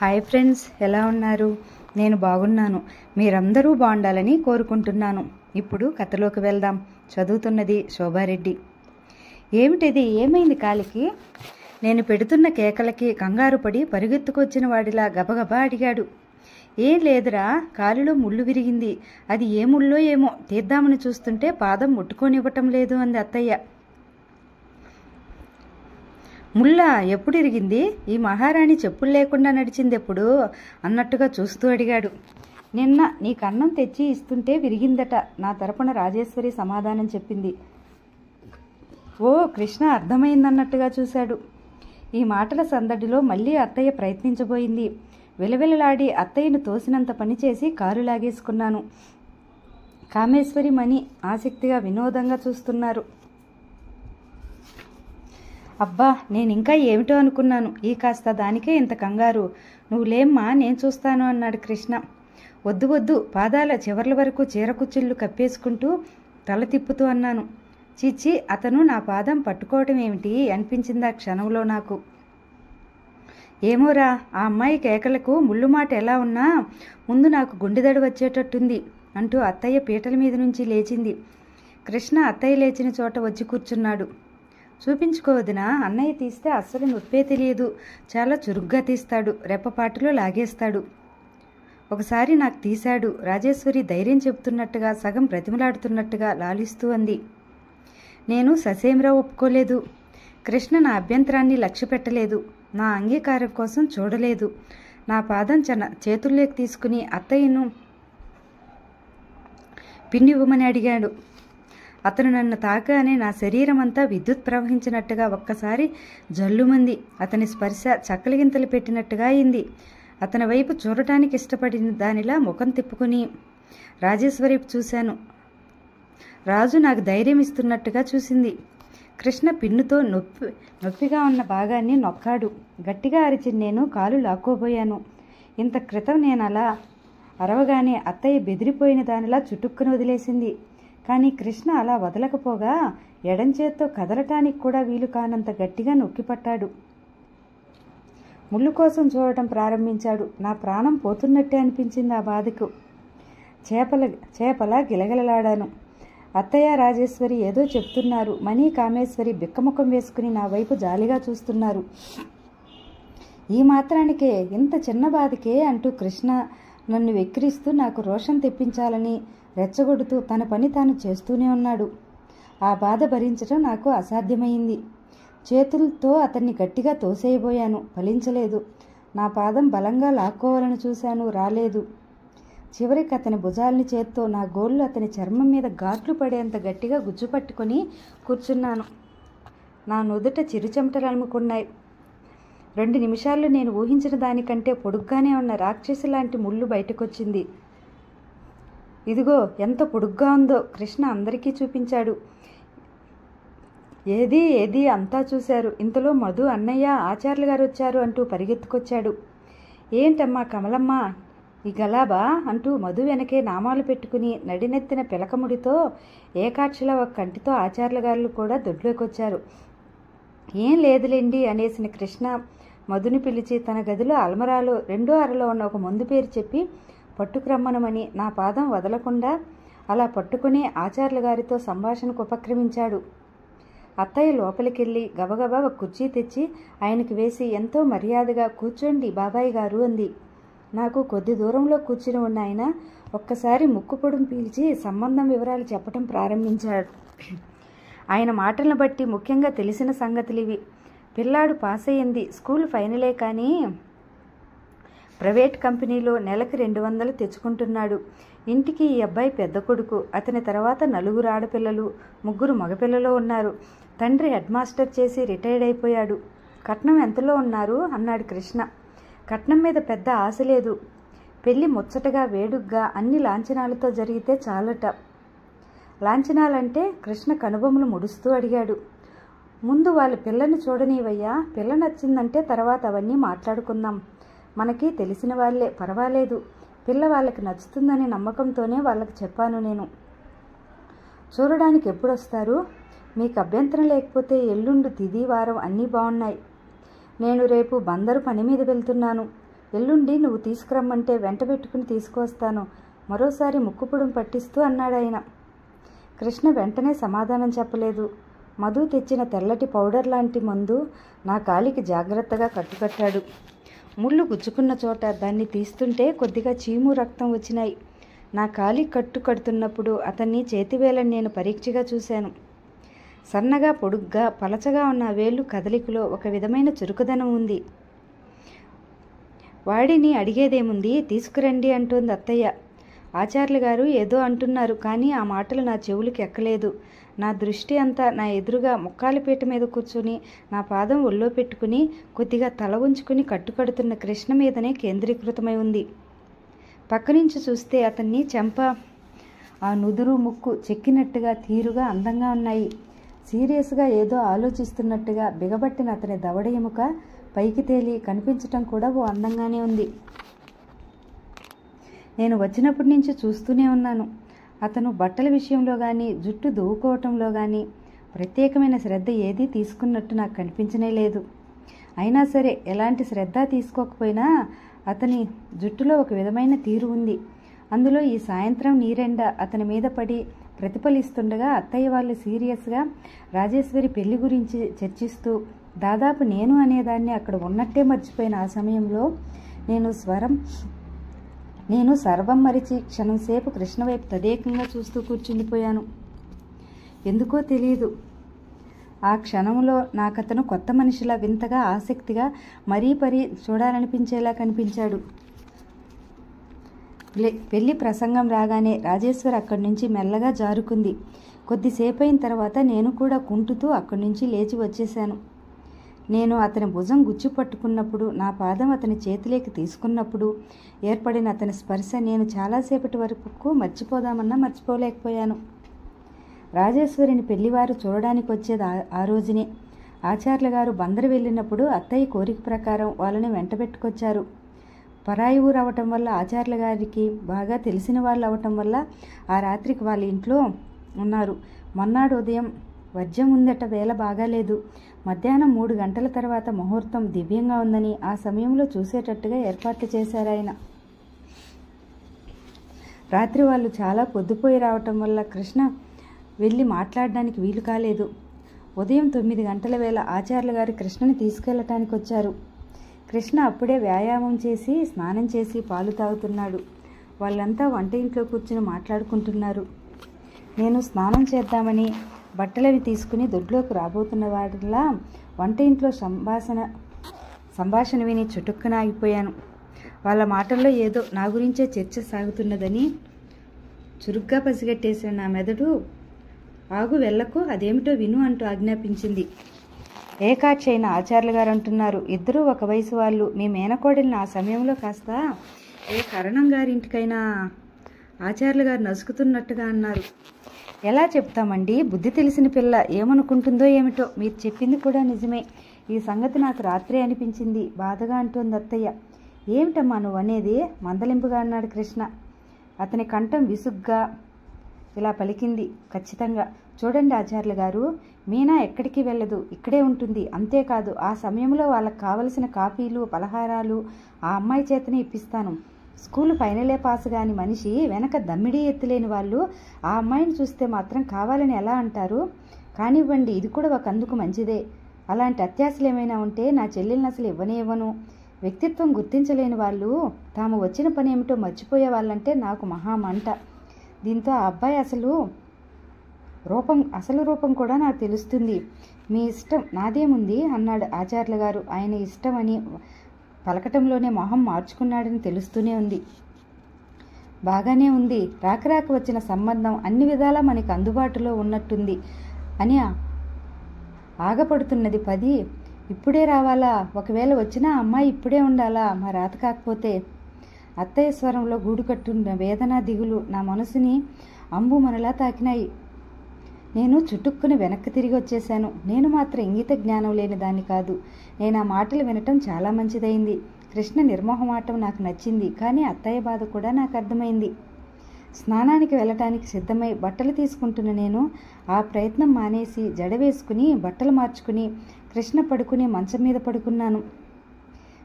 Hi friends, ఎలా ఉన్నారు? నేను బాగున్నాను. మీరందరూ బాగుండాలని కోరుకుంటున్నాను. ఇప్పుడు కథలోకి వెళ్దాం. చదువుతున్నది శోభారెడ్డి. ఏమిటిది? ఏమైంది కాలికి? నేను పెడుతున్న కేకలకి కంగారు పడి పరిగెత్తుకొచ్చిన వాడిలా గబగబా అడిగాడు. ఏం లేదురా, కాలిలో ముళ్ళు విరిగింది. అది ఏ ముళ్ళో ఏమో తీద్దామని చూస్తుంటే పాదం ముట్టుకోనివ్వటం లేదు అంది అత్తయ్య. ముళ్ళ ఎప్పుడు ఇరిగింది? ఈ మహారాణి చెప్పులు లేకుండా నడిచింది ఎప్పుడు అన్నట్టుగా చూస్తూ అడిగాడు. నిన్న నీకు అన్నం తెచ్చి ఇస్తుంటే విరిగిందట, నా తరపున రాజేశ్వరి సమాధానం చెప్పింది. ఓ, కృష్ణ అర్థమైందన్నట్టుగా చూశాడు. ఈ మాటల సందడిలో మళ్ళీ అత్తయ్య ప్రయత్నించబోయింది. విలవిలలాడి అత్తయ్యను తోసినంత పనిచేసి కారు లాగేసుకున్నాను. కామేశ్వరి మణి ఆసక్తిగా వినోదంగా చూస్తున్నారు. అబ్బా, నేనింకా ఏమిటో అనుకున్నాను. ఈ కాస్త దానికే ఇంత కంగారు. నువ్వు లేమ్మా, నేను చూస్తాను అన్నాడు కృష్ణ. వద్దు వద్దు, పాదాల చివర్ల వరకు చీరకుచ్చిళ్ళు కప్పేసుకుంటూ తల తిప్పుతూ అన్నాను. చీచి, అతను నా పాదం పట్టుకోవటం ఏమిటి అనిపించింది ఆ క్షణంలో నాకు. ఏమోరా, ఆ అమ్మాయి కేకలకు ముళ్ళు మాట ఎలా ఉన్నా ముందు నాకు గుండెదడి వచ్చేటట్టుంది అంటూ అత్తయ్య పీటల మీద నుంచి లేచింది. కృష్ణ అత్తయ్య లేచిన చోట వచ్చి కూర్చున్నాడు. చూపించుకోవద్దునా, అన్నయ్య తీస్తే అస్సలు నొప్పే తెలియదు. చాలా చురుగ్గా తీస్తాడు, రెప్పపాటులో లాగేస్తాడు. ఒకసారి నాకు తీశాడు. రాజేశ్వరి ధైర్యం చెబుతున్నట్టుగా, సగం బ్రతిమలాడుతున్నట్టుగా లాలిస్తూ అంది. నేను ససేమిరా ఒప్పుకోలేదు. కృష్ణ నా అభ్యంతరాన్ని లక్ష్య పెట్టలేదు. నా అంగీకారం కోసం చూడలేదు. నా పాదం చేతుల్లోకి తీసుకుని అత్తయ్యను పిన్నివ్వమని అడిగాడు. అతను నన్ను తాకానే నా శరీరం అంతా విద్యుత్ ప్రవహించినట్టుగా ఒక్కసారి జల్లుమంది. అతని స్పర్శ చక్కలిగింతలు పెట్టినట్టుగా అయింది. అతని వైపు చూడటానికి ఇష్టపడిన దానిలా ముఖం తిప్పుకుని రాజేశ్వరి చూశాను. రాజు నాకు ధైర్యం ఇస్తున్నట్టుగా చూసింది. కృష్ణ పిన్నుతో నొప్పిగా ఉన్న భాగాన్ని నొక్కాడు. గట్టిగా అరిచి నేను కాలు లాక్కోబోయాను. ఇంత క్రితం నేను అలా అరవగానే అత్తయ్య బెదిరిపోయిన దానిలా చుట్టుక్కుని వదిలేసింది. కానీ కృష్ణ అలా వదలకపోగా ఎడం చేత్తో కదలటానికి కూడా వీలు కానంత గట్టిగా నొక్కిపట్టాడు. ముళ్ళు కోసం చూడటం ప్రారంభించాడు. నా ప్రాణం పోతున్నట్టే అనిపించింది ఆ బాధకు. చేపలా గిలగిలలాడాను. అత్తయ్య రాజేశ్వరి ఏదో చెప్తున్నారు. మణి కామేశ్వరి బిక్కముఖం వేసుకుని నా వైపు జాలిగా చూస్తున్నారు. ఈ మాత్రానికే, ఇంత చిన్న బాధకే అంటూ కృష్ణ నన్ను వెక్కిరిస్తూ నాకు రోషం తెప్పించాలని రెచ్చగొడుతూ తన పని తాను చేస్తూనే ఉన్నాడు. ఆ బాధ భరించడం నాకు అసాధ్యమైంది. చేతులతో అతన్ని గట్టిగా తోసేయబోయాను. ఫలించలేదు. నా పాదం బలంగా లాక్కోవాలని చూశాను, రాలేదు. చివరికి అతని భుజాల్ని చేత్తో నా గోళ్ళు అతని చర్మం మీద ఘాట్లు పడేంత గట్టిగా గుజ్జుపట్టుకుని కూర్చున్నాను. నా నుదుట చిరుచెమటలు అలుముకున్నాయి. 2 నిమిషాల్లో నేను ఊహించిన దానికంటే పొడుగ్గానే ఉన్న రాక్షసి లాంటి ముళ్ళు బయటకొచ్చింది. ఇదిగో ఎంత పొడుగ్గా ఉందో కృష్ణ అందరికీ చూపించాడు. ఏది ఏది అంతా చూశారు. ఇంతలో మధు, అన్నయ్య, ఆచార్యులు గారు వచ్చారు అంటూ పరిగెత్తుకొచ్చాడు. ఏంటమ్మా కమలమ్మ ఈ గలాబా అంటూ మధు వెనకే నామాలు పెట్టుకుని నడినెత్తిన పిలకముడితో ఏకాక్షిలా ఒక కంటితో ఆచార్యుల గారు కూడా దొడ్లోకొచ్చారు. ఏం లేదులేండి అనేసిన కృష్ణ మధుని పిలిచి తన గదిలో అల్మరాలో 2వ అరలో ఉన్న ఒక మందు పేరు చెప్పి పట్టుకురమ్మనమని నా పాదం వదలకుండా అలా పట్టుకుని ఆచార్యుల గారితో సంభాషణకు ఉపక్రమించాడు. అత్తయ్య లోపలికెళ్ళి గబగబా ఒక కుర్చీ తెచ్చి ఆయనకు వేసి ఎంతో మర్యాదగా కూర్చోండి బాబాయ్ గారు అంది. నాకు కొద్ది దూరంలో కూర్చుని ఉన్న ఆయన ఒక్కసారి ముక్కు పొడుం పీల్చి సంబంధం వివరాలు చెప్పడం ప్రారంభించాడు. ఆయన మాటలను బట్టి ముఖ్యంగా తెలిసిన సంగతులివి. పిల్లాడు పాస్ అయ్యింది, స్కూల్ ఫైనలే, కానీ ప్రైవేట్ కంపెనీలో నెలకు 200 తెచ్చుకుంటున్నాడు. ఇంటికి ఈ అబ్బాయి పెద్ద కొడుకు. అతని తర్వాత 4 ఆడపిల్లలు, 3 మగపిల్లలు ఉన్నారు. తండ్రి హెడ్ మాస్టర్ చేసి రిటైర్డ్ అయిపోయాడు. కట్నం ఎంతలో ఉన్నారు అన్నాడు కృష్ణ. కట్నం మీద పెద్ద ఆశ లేదు. పెళ్లి ముచ్చటగా వేడుగ్గా అన్ని లాంఛనాలతో జరిగితే చాలట. లాంఛనాలంటే కృష్ణ కనుబొమ్మలు ముడుస్తూ అడిగాడు. ముందు వాళ్ళ పిల్లని చూడనివయ్యా, పిల్ల నచ్చిందంటే తర్వాత అవన్నీ మాట్లాడుకుందాం. మనకి తెలిసిన వాళ్ళే, పర్వాలేదు. పిల్ల వాళ్ళకి నచ్చుతుందనే నమ్మకంతోనే వాళ్ళకి చెప్పాను నేను. చూడడానికి ఎప్పుడొస్తారు? మీకు అభ్యంతరం లేకపోతే ఎల్లుండి తిది వారం అన్నీ బాగున్నాయి. నేను రేపు బందరు పని మీద వెళ్తున్నాను. ఎల్లుండి నువ్వు తీసుకురమ్మంటే వెంట పెట్టుకుని తీసుకువస్తాను, మరోసారి ముక్కుపుడం పట్టిస్తూ అన్నాడాయన. కృష్ణ వెంటనే సమాధానం చెప్పలేదు. మధు తెచ్చిన తెల్లటి పౌడర్ లాంటి మందు నా కాలికి జాగ్రత్తగా కట్టుకట్టాడు. ముళ్ళు గుచ్చుకున్న చోట దాన్ని తీస్తుంటే కొద్దిగా చీము రక్తం వచ్చినాయి. నా కాలి కట్టు కడుతున్నప్పుడు అతన్ని చేతివేళ్ళని నేను పరీక్షగా చూశాను. సన్నగా పొడుగ్గా పలచగా ఉన్న వేళ్ళు కదలికలో ఒక విధమైన చురుకుదనం ఉంది. వాడిని అడిగేదేముంది, తీసుకురండి అంటోంది అత్తయ్య. ఆచార్యులు గారు ఏదో అంటున్నారు, కానీ ఆ మాటలు నా చెవులకి ఎక్కలేదు. నా దృష్టి అంతా నా ఎదురుగా ముక్కాలిపీట మీద కూర్చుని నా పాదం ఒళ్ళో పెట్టుకుని కొద్దిగా తల ఉంచుకుని కట్టుకడుతున్న కృష్ణ మీదనే కేంద్రీకృతమై ఉంది. పక్క నుంచి చూస్తే అతన్ని చెంప, ఆ నుదురు, ముక్కు చెక్కినట్టుగా తీరుగా అందంగా ఉన్నాయి. సీరియస్గా ఏదో ఆలోచిస్తున్నట్టుగా బిగబట్టిన అతని దవడ ఎముక పైకి తేలి కనిపించటం కూడా ఓ అందంగానే ఉంది. నేను వచ్చినప్పటి నుంచి చూస్తూనే ఉన్నాను. అతను బట్టల విషయంలో కానీ జుట్టు దువ్వుకోవటంలో కానీ ప్రత్యేకమైన శ్రద్ధ ఏదీ తీసుకున్నట్టు నాకు కనిపించనే లేదు. అయినా సరే ఎలాంటి శ్రద్ధ తీసుకోకపోయినా అతని జుట్టులో ఒక విధమైన తీరు ఉంది. అందులో ఈ సాయంత్రం నీరెండ అతని మీద పడి ప్రతిఫలిస్తుండగా అత్తయ్య వాళ్ళు సీరియస్గా రాజేశ్వరి పెళ్లి గురించి చర్చిస్తూ దాదాపు నేను అనేదాన్ని అక్కడ ఉన్నట్టే మర్చిపోయిన ఆ సమయంలో నేను సర్వం మరిచి క్షణంసేపు కృష్ణ వైపు తదేకంగా చూస్తూ కూర్చుండిపోయాను. ఎందుకో తెలియదు, ఆ క్షణంలో నాకతను కొత్త మనిషిలా వింతగా ఆసక్తిగా మరీ చూడాలనిపించేలా కనిపించాడు. పెళ్లి ప్రసంగం రాగానే రాజేశ్వరి అక్కడి నుంచి మెల్లగా జారుకుంది. కొద్దిసేపు అయిన తర్వాత నేను కూడా కుంటుతూ అక్కడి నుంచి లేచి వచ్చేశాను. నేను అతని భుజం గుచ్చి పట్టుకున్నప్పుడు, నా పాదం అతని చేతిలోకి తీసుకున్నప్పుడు ఏర్పడిన అతని స్పర్శ నేను చాలాసేపటి వరకు మర్చిపోదామన్నా మర్చిపోలేకపోయాను. రాజేశ్వరిని పెళ్లివారు చూడడానికి వచ్చేది ఆ రోజునే. ఆచార్యుల గారు బందరు వెళ్ళినప్పుడు అత్తయ్య కోరిక ప్రకారం వాళ్ళని వెంటబెట్టుకొచ్చారు. పరాయి ఊరు అవటం వల్ల ఆచార్యుల గారికి బాగా తెలిసిన వాళ్ళు అవటం వల్ల ఆ రాత్రికి వాళ్ళ ఇంట్లో ఉన్నారు. మొన్నాడు ఉదయం వర్జం ఉందట, వేళ బాగాలేదు. మధ్యాహ్నం 3 గంటల తర్వాత ముహూర్తం దివ్యంగా ఉందని ఆ సమయంలో చూసేటట్టుగా ఏర్పాట్లు చేశారాయన. రాత్రి వాళ్ళు చాలా పొద్దుపోయి రావటం వల్ల కృష్ణ వెళ్ళి మాట్లాడడానికి వీలు కాలేదు. ఉదయం 9 గంటల వేళ ఆచార్యుల గారు కృష్ణని తీసుకెళ్ళటానికి వచ్చారు. కృష్ణ అప్పుడే వ్యాయామం చేసి స్నానం చేసి పాలు తాగుతున్నాడు. వాళ్ళంతా వంట ఇంట్లో కూర్చుని మాట్లాడుకుంటున్నారు. నేను స్నానం చేద్దామని బట్టలవి తీసుకుని దొడ్లోకి రాబోతున్న వాడిలా వంట ఇంట్లో సంభాషణ విని చుట్టుక్కున ఆగిపోయాను. వాళ్ళ మాటల్లో ఏదో నా గురించే చర్చ సాగుతున్నదని చురుగ్గా పసిగట్టేసిన నా మెదడు ఆగు, వెళ్ళకు, అదేమిటో విను అంటూ ఆజ్ఞాపించింది. ఏకాక్షి అయిన ఆచార్యులు గారు అంటున్నారు, ఇద్దరూ ఒక వయసు వాళ్ళు. మీ మేనకోడలిని ఆ సమయంలో కాస్త ఏ కరణం గారింటికైనా ఆచార్యులు గారు నసుకుతున్నట్టుగా అన్నారు. ఎలా చెప్తామండి, బుద్ధి తెలిసిన పిల్ల ఏమనుకుంటుందో ఏమిటో. మీరు చెప్పింది కూడా నిజమే. ఈ సంగతి నాకు రాత్రే అనిపించింది, బాధగా అంటోంది అత్తయ్య. ఏమిటమ్మా నువ్వు అనేది, మందలింపుగా అన్నాడు కృష్ణ. అతని కంఠం విసుగ్గా ఇలా పలికింది ఖచ్చితంగా. చూడండి ఆచార్యులు గారు, మీనా ఎక్కడికి వెళ్ళదు, ఇక్కడే ఉంటుంది. అంతేకాదు ఆ సమయంలో వాళ్ళకి కావలసిన కాఫీలు పలహారాలు ఆ అమ్మాయి చేతనే ఇప్పిస్తాను. స్కూలు ఫైనలే పాస్ కాని మనిషి వెనక దమ్మిడీ ఎత్తులేని వాళ్ళు ఆ అమ్మాయిని చూస్తే మాత్రం కావాలని ఎలా అంటారు? కానివ్వండి, ఇది కూడా ఒక అందుకు మంచిదే. అలాంటి అత్యాశలు ఏమైనా ఉంటే నా చెల్లెల్ని అసలు ఇవ్వను. వ్యక్తిత్వం గుర్తించలేని వాళ్ళు తాము వచ్చిన పని ఏమిటో మర్చిపోయే వాళ్ళంటే నాకు మహామంట. దీంతో ఆ అబ్బాయి అసలు రూపం కూడా నాకు తెలుస్తుంది. మీ ఇష్టం, నాదేముంది అన్నాడు ఆచార్యుల గారు. ఆయన ఇష్టం అని పలకటంలోనే మొహం మార్చుకున్నాడని తెలుస్తూనే ఉంది. బాగానే ఉంది, రాక వచ్చిన సంబంధం అన్ని విధాలా మనకి అందుబాటులో ఉన్నట్టుంది అని ఆగపడుతున్నది 10. ఇప్పుడే రావాలా? ఒకవేళ వచ్చినా అమ్మాయి ఇప్పుడే ఉండాలా? మా రాత కాకపోతే? అత్తయ్య స్వరంలో గూడుకట్టున్న వేదన దిగులు నా మనసుని అంబుమనలా తాకినాయి. నేను చుట్టుక్కుని వెనక్కి తిరిగి వచ్చేశాను. నేను మాత్రం ఇంగిత జ్ఞానం లేని దాన్ని కాదు. నేను ఆ మాటలు వినటం చాలా మంచిదైంది. కృష్ణ నిర్మోహమాటం నాకు నచ్చింది. కానీ అత్తయ్య బాధ కూడా నాకు అర్థమైంది. స్నానానికి వెళ్ళటానికి సిద్ధమై బట్టలు తీసుకుంటున్న నేను ఆ ప్రయత్నం మానేసి జడ వేసుకుని బట్టలు మార్చుకుని కృష్ణ పడుకుని మంచం మీద పడుకున్నాను.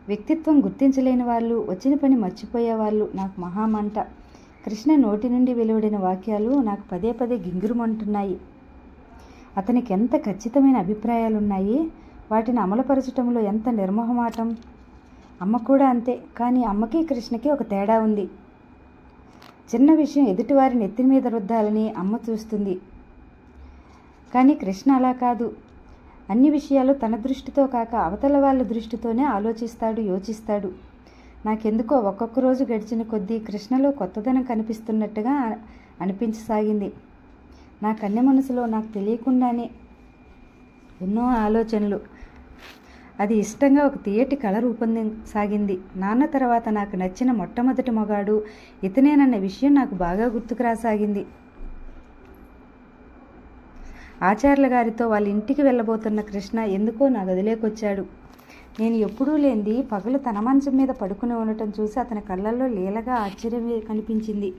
వ్యక్తిత్వం గుర్తించలేని వాళ్ళు, వచ్చిన పని మర్చిపోయేవాళ్ళు నాకు మహామంట. కృష్ణ నోటి నుండి వెలువడిన వాక్యాలు నాకు పదే పదే గింగురుమంటున్నాయి. అతనికి ఎంత ఖచ్చితమైన అభిప్రాయాలున్నాయి, వాటిని అమలుపరచటంలో ఎంత నిర్మోహమాటం. అమ్మ కూడా అంతే. కానీ అమ్మకి కృష్ణకి ఒక తేడా ఉంది. చిన్న విషయం ఎదుటివారి నెత్తి మీద రుద్దాలని అమ్మ చూస్తుంది. కానీ కృష్ణ అలా కాదు. అన్ని విషయాలు తన దృష్టితో కాక అవతల వాళ్ళ దృష్టితోనే ఆలోచిస్తాడు, యోచిస్తాడు. నాకెందుకో ఒక్కొక్క రోజు గడిచిన కొద్దీ కృష్ణలో కొత్తదనం కనిపిస్తున్నట్టుగా అనిపించసాగింది. నా కన్నె మనసులో నాకు తెలియకుండానే ఎన్నో ఆలోచనలు. అది ఇష్టంగా ఒక తీయటి కళ రూపొందసాగింది. నాన్న తర్వాత నాకు నచ్చిన మొట్టమొదటి మగాడు ఇతనేనన్న విషయం నాకు బాగా గుర్తుకు రాసాగింది. ఆచార్యుల గారితో వాళ్ళ ఇంటికి వెళ్ళబోతున్న కృష్ణ ఎందుకో నా గదిలోకొచ్చాడు. నేను ఎప్పుడూ లేనిది పగలు తన మంచం మీద పడుకుని ఉండటం చూసి అతని కళ్ళల్లో లీలగా ఆశ్చర్యం కనిపించింది.